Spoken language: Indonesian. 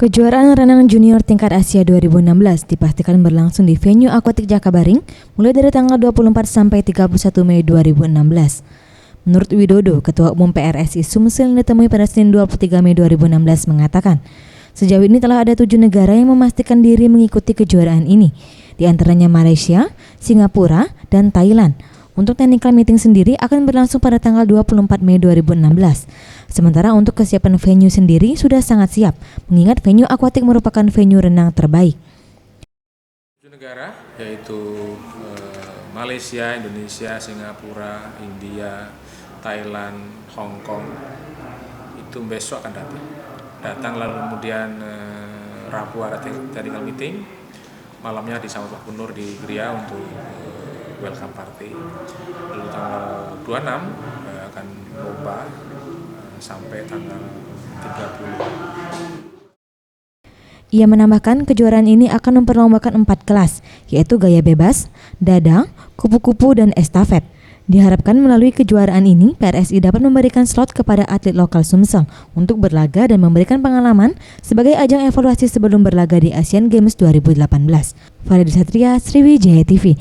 Kejuaraan renang junior tingkat Asia 2016 dipastikan berlangsung di venue Aquatic Jakabaring mulai dari tanggal 24 sampai 31 Mei 2016. Menurut Widodo, Ketua Umum PRSI Sumsel yang ditemui pada Senin 23 Mei 2016 mengatakan, sejauh ini telah ada 7 negara yang memastikan diri mengikuti kejuaraan ini, di antaranya Malaysia, Singapura, dan Thailand. Untuk technical meeting sendiri akan berlangsung pada tanggal 24 Mei 2016. Sementara untuk kesiapan venue sendiri sudah sangat siap, mengingat venue akuatik merupakan venue renang terbaik. 7 negara yaitu Malaysia, Indonesia, Singapura, India, Thailand, Hong Kong itu besok akan datang lalu kemudian Rabu ada technical meeting, malamnya disambut Pak Gubernur di Gria untuk welcome party. Lalu tanggal 26 akan lomba sampai tanggal 30. Ia menambahkan kejuaraan ini akan memperlombakan 4 kelas, yaitu gaya bebas, dada, kupu-kupu, dan estafet. Diharapkan melalui kejuaraan ini, PRSI dapat memberikan slot kepada atlet lokal Sumsel untuk berlaga dan memberikan pengalaman sebagai ajang evaluasi sebelum berlaga di Asian Games 2018. Farid Satria, Sriwijaya TV.